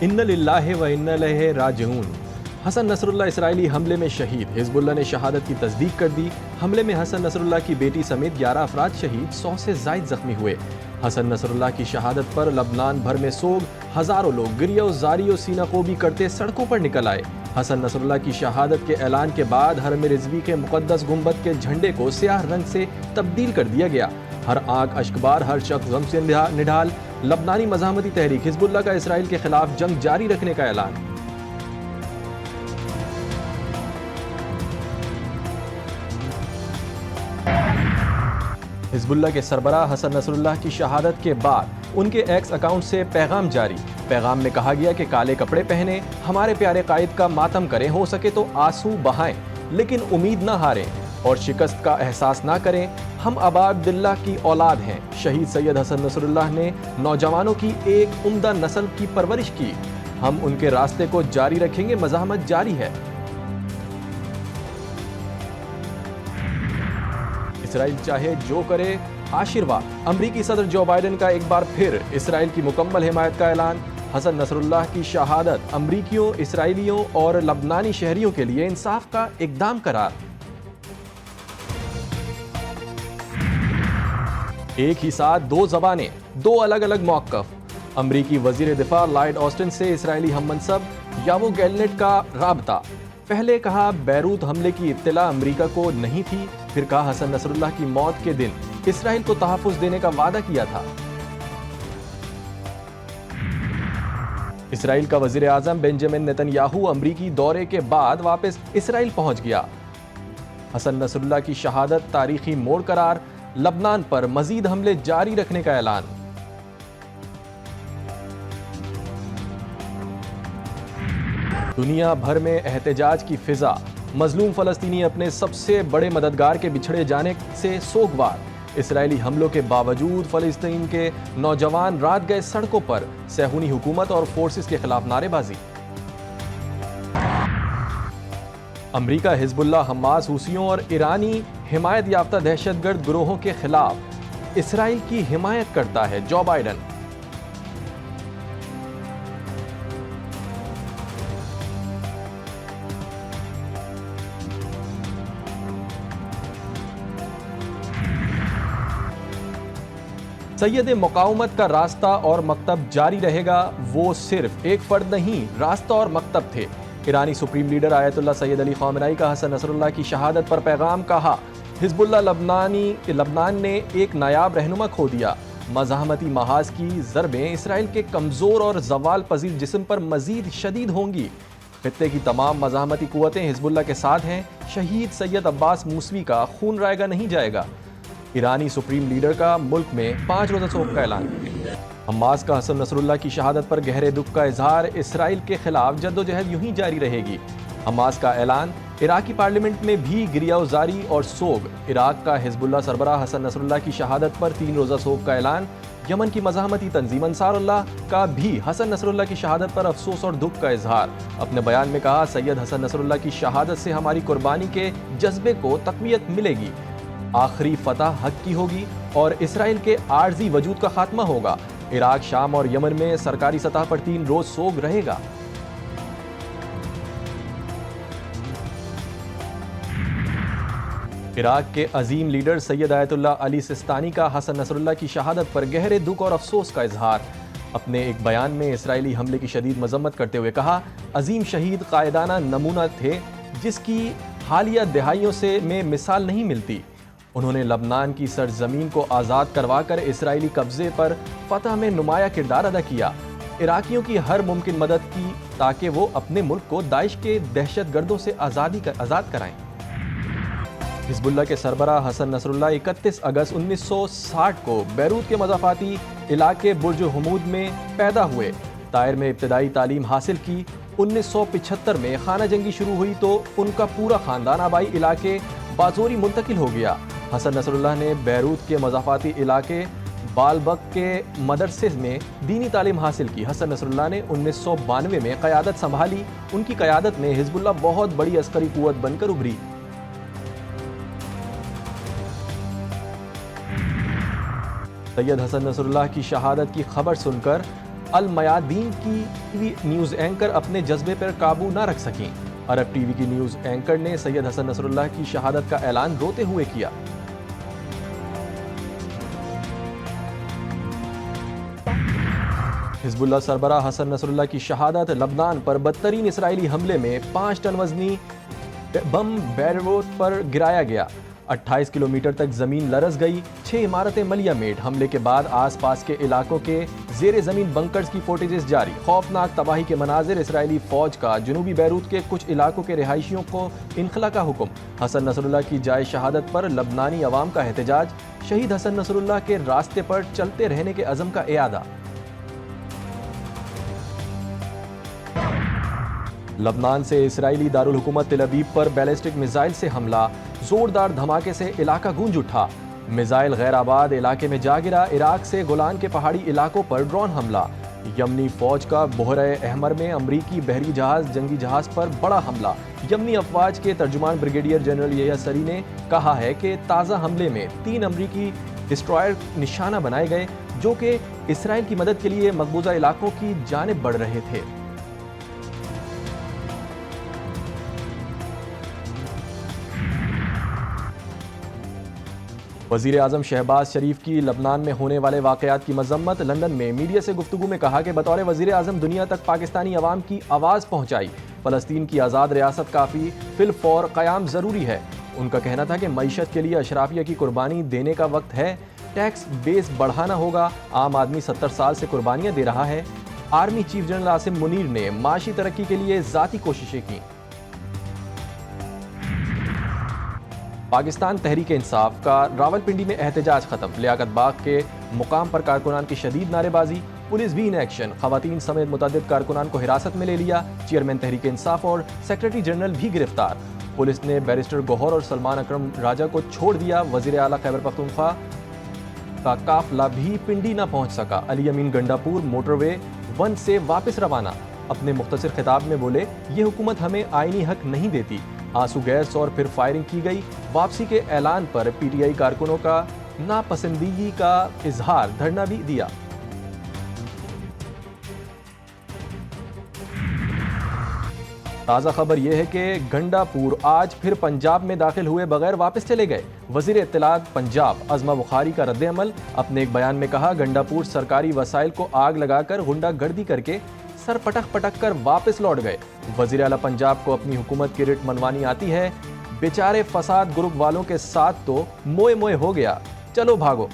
इन्ना लिल्लाहि व इन्ना इलैहि राजिऊन। हसन नसरुल्लाह इसराइली हमले में शहीद। हिजबुल्लाह ने शहादत की तस्दीक कर दी। हमले में हसन नसरुल्लाह की बेटी समेत 11 अफराद शहीद, 100 से जायद जख्मी हुए। हसन नसरुल्लाह की शहादत पर लबनान भर में सोग। हजारों लोग गिरिया जारी और सीना कोबी करते सड़कों पर निकल आए। हसन नसरुल्लाह की शहादत के ऐलान के बाद हरम रिजवी के मुकद्दस गुंबद के झंडे को स्याह रंग से तब्दील कर दिया गया। हर आंख अश्कबार, हर शख्स गम से निढाल। लबनानी मज़ाहमती तहरीक हिजबुल्लाह का इसराइल के खिलाफ जंग जारी रखने का ऐलान। हिजबुल्लाह के सरबराह हसन नसरुल्लाह की शहादत के बाद उनके एक्स अकाउंट से पैगाम जारी। पैगाम में कहा गया कि काले कपड़े पहने, हमारे प्यारे कायद का मातम करें, हो सके तो आंसू बहाएं, लेकिन उम्मीद ना हारें और शिकस्त का एहसास ना करें। हम अबादिल्लाह की औलाद हैं। शहीद सैयद हसन नसरुल्लाह ने नौजवानों की एक उम्दा नस्ल की परवरिश की। हम उनके रास्ते को जारी रखेंगे, मज़ाहमत जारी है। इसराइल चाहे जो करे, आशीर्वाद। अमरीकी सदर जो बाइडेन का एक बार फिर इसराइल की मुकम्मल हिमायत का ऐलान। हसन नसरुल्लाह की शहादत अमरीकियों, इसराइलियों और लबनानी शहरियों के लिए इंसाफ का इक़दाम करार। एक ही साथ दो ज़बानें, दो अलग अलग मौक़िफ़। अमरीकी वज़ीर दिफ़ा लॉयड ऑस्टिन से इसराइली हम मनसब यावो गैलनेट का राबता। पहले कहा बैरूत हमले की इत्तला अमरीका को नहीं थी, फिर कहा हसन नसरुल्लाह की मौत के दिन इसराइल को तहफ़्फ़ुज़ देने का वादा किया था। इसराइल का वज़ीर आज़म बेंजामिन नेतन्याहू अमरीकी दौरे के बाद वापस इसराइल पहुंच गया। हसन नसरुल्लाह की शहादत तारीखी मोड़ करार। लबनान पर मजीद हमले जारी रखने का ऐलान। दुनिया भर में एहतजाज की फिजा। मजलूम फलस्तीनी अपने सबसे बड़े मददगार के बिछड़े जाने से सोगवार। इसराइली हमलों के बावजूद फलस्तीन के नौजवान रात गए सड़कों पर। सहूनी हुकूमत और फोर्सेस के खिलाफ नारेबाजी। अमरीका हिजबुल्लाह, हमास, हूसियों और ईरानी हिमायत याफ्ता दहशतगर्द गिरोहों के खिलाफ इसराइल की हिमायत करता है जो बाइडेन। सैयद मुकावमत का रास्ता और मकतब जारी रहेगा। वो सिर्फ एक फर्द नहीं, रास्ता और मकतब थे। ईरानी supreme leader Ayatollah Syed Ali Khamenei का हसन नसरुल्लाह की शहादत पर पैगाम। कहा, हिजबुल्लाह लबनान ने एक नायाब रहनुमा खो दिया। मज़ाहमती महाज की ज़रबें इसराइल के कमज़ोर और ज़वाल पजीर जिस्म पर मज़ीद शदीद होंगी। खित्ते की तमाम मज़ाहमती क़ुव्वतें हिजबुल्लाह के साथ हैं। शहीद सैयद अब्बास मूसवी का खून रायगा नहीं जाएगा। ईरानी सुप्रीम लीडर का मुल्क में 5 रोज़ा सोग का ऐलान। हमास का हसन नसरुल्लाह की शहादत पर गहरे दुख का इजहार। इसराइल के खिलाफ जद्दोजहद यूं ही जारी रहेगी। हमास का ऐलान। इराकी पार्लियामेंट में भी गिरियावजारी और सोग। इराक का हिजबुल्लाह सरबराह हसन नसरुल्लाह की शहादत पर 3 रोज़ा सोग का ऐलान। यमन की मज़ाहमती तंजीम अंसारुल्लाह का भी हसन नसरुल्लाह की शहादत पर अफसोस और दुख का इजहार। अपने बयान में कहा, सैयद हसन नसरुल्लाह की शहादत से हमारी कुर्बानी के जज्बे को तक़वियत मिलेगी। आखिरी फतह हक की होगी और इसराइल के आर्जी वजूद का खात्मा होगा। इराक, शाम और यमन में सरकारी सतह पर 3 रोज सोग रहेगा। इराक के अजीम leader Syed Ayatollah Ali Sistani का हसन नसरुल्लाह की शहादत पर गहरे दुख और अफसोस का इजहार। अपने एक बयान में इसराइली हमले की शदीद मजम्मत करते हुए कहा, अजीम शहीद कायदाना नमूना थे जिसकी हालिया दहाइयों से में मिसाल नहीं मिलती। उन्होंने लबनान की सरजमीन को आज़ाद करवाकर इसराइली कब्जे पर फतह में नुमाया किरदार अदा किया। इराकियों की हर मुमकिन मदद की ताकि वो अपने मुल्क को दाइश के दहशत गर्दों से आज़ाद कराएं। हिजबुल्लाह के सरबराह हसन नसरुल्लाह 31 अगस्त 1960 को बैरूत के मज़ाफ़ाती इलाके बुर्ज हमूद में पैदा हुए। तायर में इब्तदाई तालीम हासिल की। 1975 में खाना जंगी शुरू हुई तो उनका पूरा ख़ानदान आबाई इलाके बाजोरी मुंतकिल हो गया। हसन नसरुल्लाह ने बैरूत के मज़ाफ़ाती इलाके बालबक के मदरसे में दीनी तालीम हासिल की। हसन नसरुल्लाह ने 1992 में क़यादत संभाली। उनकी क़यादत में हिजबुल्लाह बहुत बड़ी अस्करी क़ुव्वत बनकर उभरी। सैयद हसन नसरुल्लाह की शहादत की खबर सुनकर المیادین کی ٹی وی نیوز اینکر اپنے جذبے پر قابو نہ رکھ سکیں۔ عرب ٹی وی کی نیوز اینکر نے سید حسن نصر اللہ کی شہادت کا اعلان روتے ہوئے کیا۔ حزب اللہ سربراہ حسن نصر اللہ کی شہادت۔ لبنان پر بدترین اسرائیلی حملے میں 5 ٹن وزنی بم بیروت پر گرایا گیا۔ 28 کلومیٹر تک زمین لرز گئی، 6 عمارتیں ملیا میٹ۔ حملے کے بعد آس پاس کے علاقوں کے زیر زمین بنکرز کی فوٹیجز جاری۔ خوفناک تباہی کے مناظر۔ اسرائیلی فوج کا جنوبی بیروت کے کچھ علاقوں کے رہائشیوں کو انخلا کا حکم۔ حسن نصر اللہ کی جائے شہادت پر لبنانی عوام کا احتجاج۔ شہید حسن نصر اللہ کے راستے پر چلتے رہنے کے عزم کا اعادہ۔ لبنان سے اسرائیلی دارالحکومت تل ابیب پر بیلسٹک میزائل سے حملہ۔ زوردار دھماکے سے علاقہ گونج اٹھا۔ میزائل غیر آباد علاقے میں جا گرا۔ عراق سے گولان کے پہاڑی علاقوں پر ڈرون حملہ۔ یمنی فوج کا بحیرہ احمر میں امریکی بحری جہاز جنگی جہاز پر بڑا حملہ۔ یمنی افواج کے ترجمان بریگیڈیئر جنرل یحییٰ سری نے کہا ہے کہ تازہ حملے میں 3 امریکی ڈسٹرائر نشانہ بنائے گئے جو کہ اسرائیل کی مدد کے لیے مقبوضہ علاقوں کی جانب بڑھ رہے تھے۔ وزیر اعظم شہباز شریف کی لبنان میں ہونے والے واقعات کی مذمت۔ لندن میں میڈیا سے گفتگو میں کہا کہ بطور وزیر اعظم دنیا تک پاکستانی عوام کی آواز پہنچائی۔ فلسطین کی آزاد ریاست کافی فی الفور قیام ضروری ہے۔ ان کا کہنا تھا کہ معیشت کے لیے اشرافیہ کی قربانی دینے کا وقت ہے۔ ٹیکس بیس بڑھانا ہوگا۔ عام آدمی 70 سال سے قربانیاں دے رہا ہے۔ Army chief general Asim Munir نے معاشی ترقی کے لیے ذاتی کوششیں کیں۔ پاکستان تحریک انصاف کا راولپنڈی میں احتجاج ختم۔ لیاقت باغ کے مقام پر کارکنان کی شدید نعرے بازی۔ پولیس بھی ان ایکشن۔ خواتین سمیت متعدد کارکنان کو حراست میں لے لیا۔ چیئرمین تحریک انصاف اور سیکرٹری جنرل بھی گرفتار۔ پولیس نے بیرسٹر گوہر اور سلمان اکرم راجہ کو چھوڑ دیا۔ وزیر اعلیٰ خیبر پختونخوا کا قافلہ بھی پنڈی نہ پہنچ سکا۔ علی امین گنڈاپور موٹر وے 1 سے واپس روانہ۔ اپنے مختصر خطاب میں بولے، یہ حکومت ہمیں آئینی حق نہیں دیتی۔ آنسو گیس اور پھر فائرنگ کی گئی۔ واپسی کے اعلان پر پی ٹی آئی کارکنوں کا ناپسندیدگی کا اظہار۔ دھرنا بھی دیا۔ تازہ خبر یہ ہے کہ گنڈاپور آج پھر پنجاب میں داخل ہوئے بغیر واپس چلے گئے۔ وزیر اطلاعات پنجاب عظمہ بخاری کا رد عمل۔ اپنے ایک بیان میں کہا، گنڈاپور سرکاری وسائل کو آگ لگا کر غنڈہ گردی کر کے سر پٹک پٹک کر واپس لوٹ گئے۔ وزیر اعلیٰ پنجاب کو اپنی حکومت کی رٹ منوانی آتی ہے۔ بیچارے فساد گروپ والوں کے ساتھ تو موئے موئے ہو گیا، چلو بھاگو۔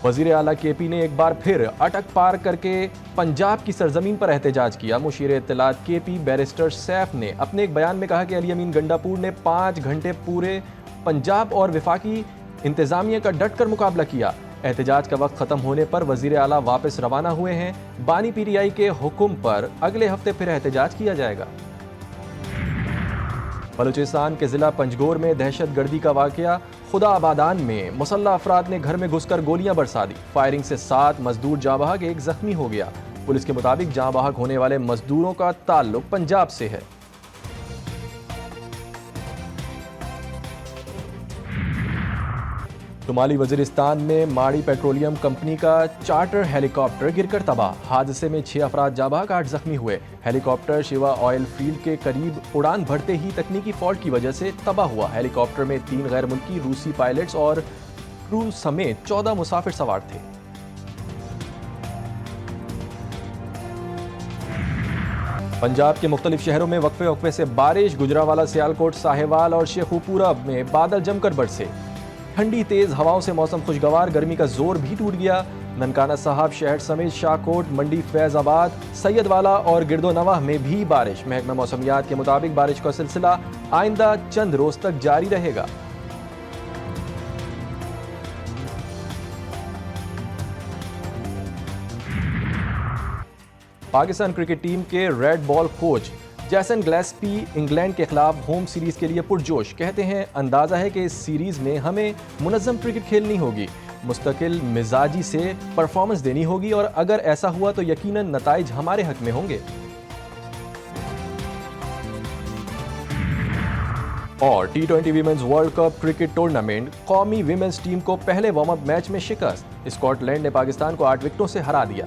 وزیر اعلیٰ کے پی نے ایک بار پھر اٹک پار کر کے پنجاب کی سرزمین پر احتجاج کیا۔ مشیر اطلاعات کے پی بیرسٹر سیف نے اپنے ایک بیان میں کہا کہ علی امین گنڈاپور نے 5 گھنٹے پورے پنجاب اور وفاقی انتظامیہ کا ڈٹ کر مقابلہ کیا۔ احتجاج کا وقت ختم ہونے پر وزیر اعلیٰ واپس روانہ ہوئے ہیں۔ بانی پی ٹی آئی کے حکم پر اگلے ہفتے پھر احتجاج کیا جائے گا۔ بلوچستان کے ضلع پنجگور میں دہشت گردی کا واقعہ۔ خدا آبادان میں مسلح افراد نے گھر میں گھس کر گولیاں برسا دی۔ فائرنگ سے 7 مزدور جاں بحق، 1 زخمی ہو گیا۔ پولیس کے مطابق جاں بحق ہونے والے مزدوروں کا تعلق پنجاب سے ہے۔ شمالی وزیرستان میں ماڑی پیٹرولیم کمپنی کا چارٹر ہیلی کاپٹر گر کر تباہ۔ حادثے میں 6 افراد جاں بحق، 8 زخمی ہوئے۔ ہیلی کاپٹر شیوا آئل فیلڈ کے قریب اڑان بھرتے ہی تکنیکی فالٹ کی وجہ سے تباہ ہوا۔ ہیلی کاپٹر میں 3 غیر ملکی روسی پائلٹس اور کرو سمیت 14 مسافر سوار تھے۔ پنجاب کے مختلف شہروں میں وقفے وقفے سے بارش۔ گجرانوالہ، سیالکوٹ، ساہیوال اور شیخوپورہ میں بادل جم کر برسے۔ ٹھنڈی تیز ہواؤں سے موسم خوشگوار، گرمی کا زور بھی ٹوٹ گیا۔ ننکانہ صاحب شہر سمیت شاہکوٹ، منڈی فیض آباد، سید والا اور گرد و نواح میں بھی بارش۔ محکمہ موسمیات کے مطابق بارش کا سلسلہ آئندہ چند روز تک جاری رہے گا۔ پاکستان کرکٹ ٹیم کے red ball coach Jason Gillespie England کے خلاف ہوم سیریز کے لیے پرجوش۔ کہتے ہیں، اندازہ ہے کہ اس سیریز میں ہمیں منظم کرکٹ کھیلنی ہوگی، مستقل مزاجی سے پرفارمنس دینی ہوگی اور اگر ایسا ہوا تو یقیناً نتائج ہمارے حق میں ہوں گے۔ اور टी20 women's world cup cricket tournament قومی ویمنز ٹیم کو پہلے وارم اپ میچ میں شکست، اسکاٹ لینڈ نے پاکستان کو 8 وکٹوں سے ہرا دیا۔